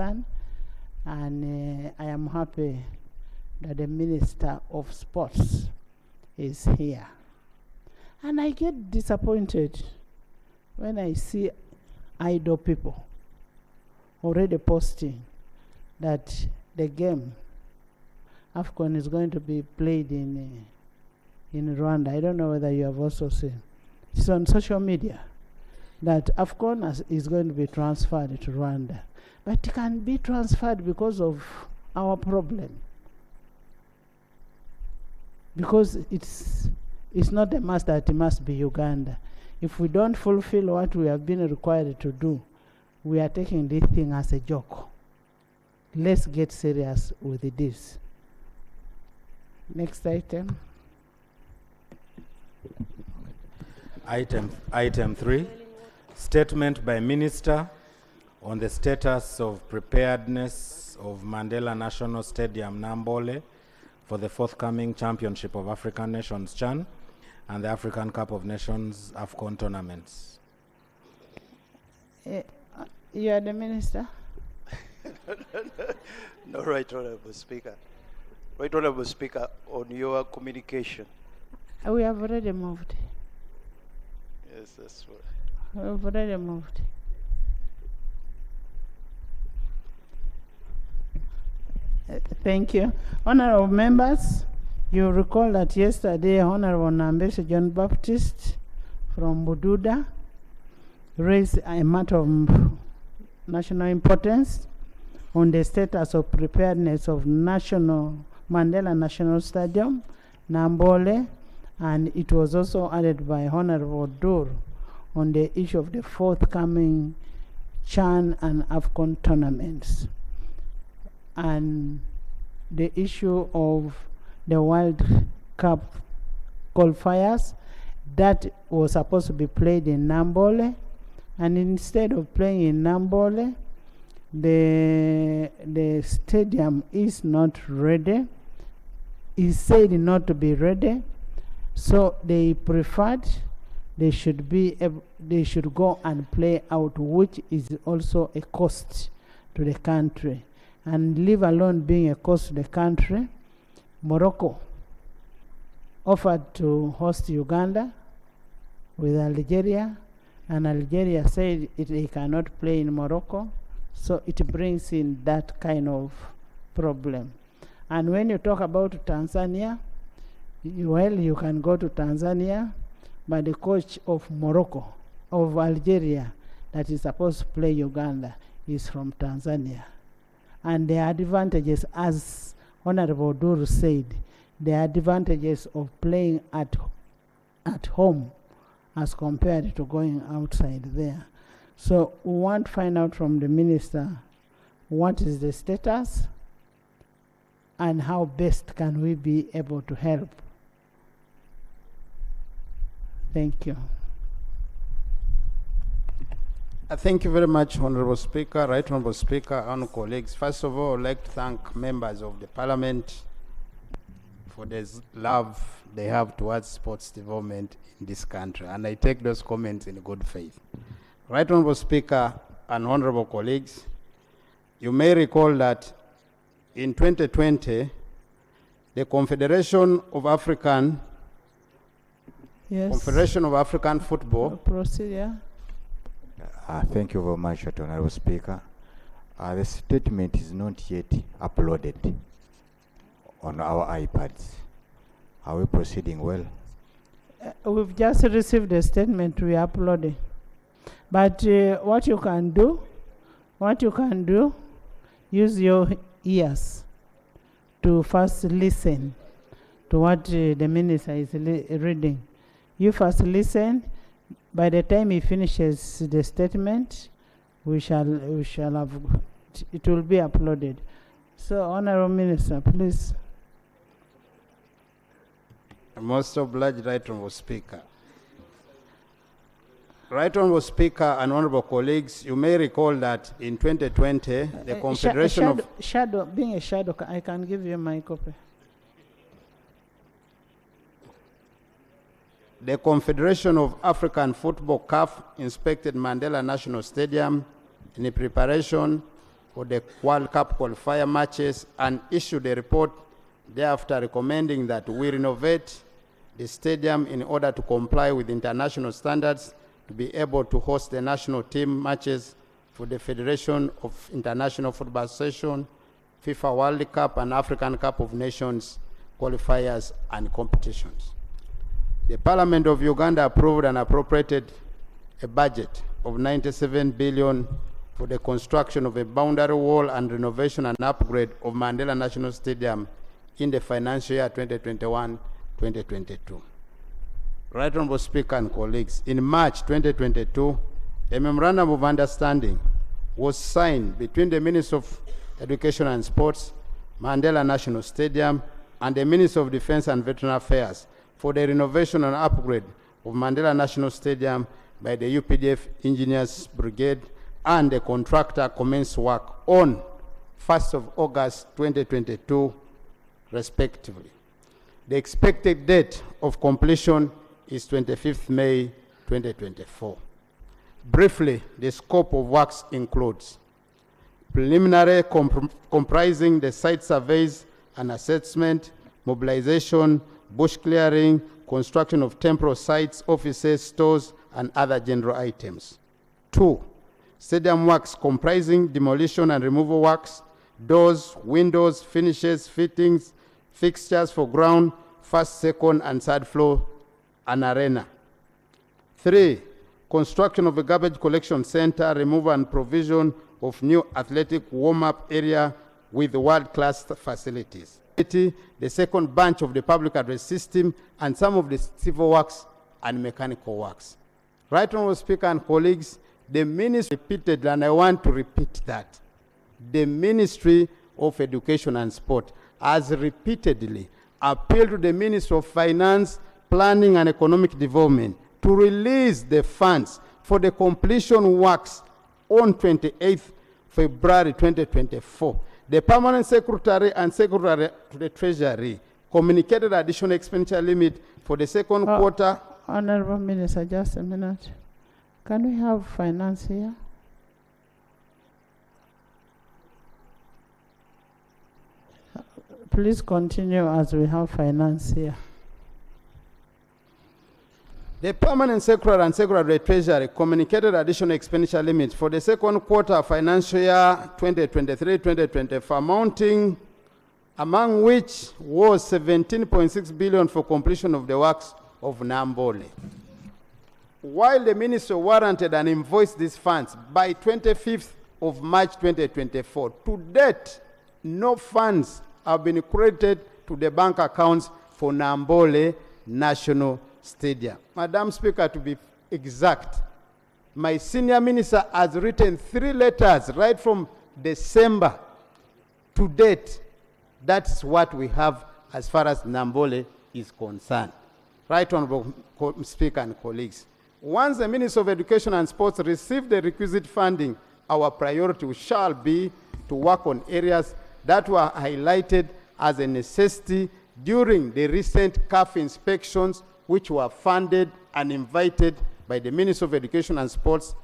African, and I am happy that the Minister of Sports is here. And I get disappointed when I see idle people already posting that the game AFCON is going to be played in Rwanda. I don't know whether you have also seen. It's on social media that AFCON is going to be transferred to Rwanda. But it can be transferred because of our problem. Because it's not a must that it must be Uganda. If we don't fulfill what we have been required to do, we are taking this thing as a joke. Let's get serious with this. Next item. Item 3, statement by Minister on the status of preparedness of Mandela National Stadium, Namboole, for the forthcoming Championship of African Nations, CHAN, and the African Cup of Nations, AFCON tournaments. You are the Minister? No, Right Honorable Speaker. Right Honorable Speaker, on your communication. We have already moved. Yes, that's right. We've already moved. Thank you. Honorable members, you recall that yesterday Honorable Namboole John Baptist from Bududa raised a matter of national importance on the status of preparedness of Mandela National Stadium, Namboole, and it was also added by Honorable Dur on the issue of the forthcoming CHAN and AFCON tournaments, and the issue of the World Cup qualifiers that was supposed to be played in Namboole, and instead of playing in Namboole, the stadium is not ready. Is said not to be ready, so they preferred they should go and play out, which is also a cost to the country. And leave alone being a cost to the country, Morocco offered to host Uganda with Algeria, and Algeria said they cannot play in Morocco, so it brings in that kind of problem. And when you talk about Tanzania, well, you can go to Tanzania, but the coach of Morocco, of Algeria, that is supposed to play Uganda, is from Tanzania. And the advantages, as Honorable Duru said, the advantages of playing at home as compared to going outside there. So we want to find out from the minister what is the status and how best can we be able to help. Thank you. Thank you very much, Honorable Speaker, Right Honorable Speaker, and colleagues. First of all, I'd like to thank members of the Parliament for the love they have towards sports development in this country, and I take those comments in good faith. Right Honorable Speaker and honorable colleagues, you may recall that in 2020, the Confederation of African Football. Procedure. Thank you very much, Honorable Speaker. The statement is not yet uploaded on our iPads. Are we proceeding well? We've just received the statement we uploaded. But what you can do, use your ears to first listen to what the minister is reading. You first listen. By the time he finishes the statement, we shall have, it will be uploaded. So, Honorable Minister, please. Most obliged, Right Honorable Speaker. Right Honorable Speaker and honorable colleagues, you may recall that in 2020, the Confederation being a shadow, I can give you my copy. The Confederation of African Football, CAF, inspected Mandela National Stadium in preparation for the World Cup qualifier matches and issued a report thereafter recommending that we renovate the stadium in order to comply with international standards to be able to host the national team matches for the Federation of International Football Association, FIFA World Cup and African Cup of Nations qualifiers and competitions. The Parliament of Uganda approved and appropriated a budget of 97 billion for the construction of a boundary wall and renovation and upgrade of Mandela National Stadium in the financial year 2021-2022. Right Honorable Speaker and colleagues, in March 2022, a memorandum of understanding was signed between the Minister of Education and Sports, Mandela National Stadium, and the Minister of Defense and Veteran Affairs for the renovation and upgrade of Mandela National Stadium by the UPDF Engineers Brigade, and the contractor commenced work on 1st of August 2022, respectively. The expected date of completion is 25th May 2024. Briefly, the scope of works includes preliminary comprising the site surveys and assessment, mobilization, bush clearing, construction of temporary sites, offices, stores, and other general items. 2. Stadium works comprising demolition and removal works, doors, windows, finishes, fittings, fixtures for ground, first, second, and third floor, and arena. 3. Construction of a garbage collection center, removal and provision of new athletic warm-up area with world-class facilities. The second branch of the public address system and some of the civil works and mechanical works. Right Honorable Speaker and colleagues, the ministry repeated, and I want to repeat that, the Ministry of Education and Sport has repeatedly appealed to the Ministry of Finance, Planning and Economic Development to release the funds for the completion works on 28th February 2024. The Permanent Secretary and Secretary to the Treasury communicated additional expenditure limit for the second quarter. Honorable Minister, just a minute. Can we have finance here? Please continue as we have finance here. The Permanent Secretary and Secretary to the Treasury communicated additional expenditure limits for the second quarter of financial year 2023-2024 amounting, among which was 17.6 billion for completion of the works of Namboole. While the Ministry warranted and invoiced these funds by 25th of March 2024, to date, no funds have been credited to the bank accounts for Namboole National Stadium. Madam Speaker, to be exact, my senior minister has written 3 letters right from December to date. That's what we have as far as Namboole is concerned. Right Honorable Speaker and colleagues, once the Minister of Education and Sports receive the requisite funding, our priority shall be to work on areas that were highlighted as a necessity during the recent CAF inspections, which were funded and invited by the Ministry of Education and Sports,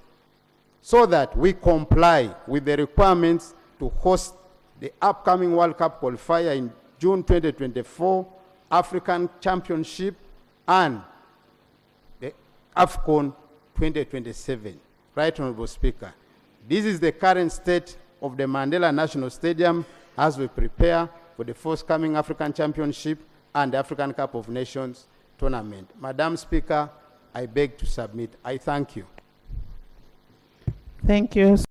so that we comply with the requirements to host the upcoming World Cup qualifier in June 2024, African Championship, and the AFCON 2027. Right Honorable Speaker, this is the current state of the Mandela National Stadium as we prepare for the forthcoming African Championship and the African Cup of Nations tournament. Madam Speaker, I beg to submit. I thank you. Thank you.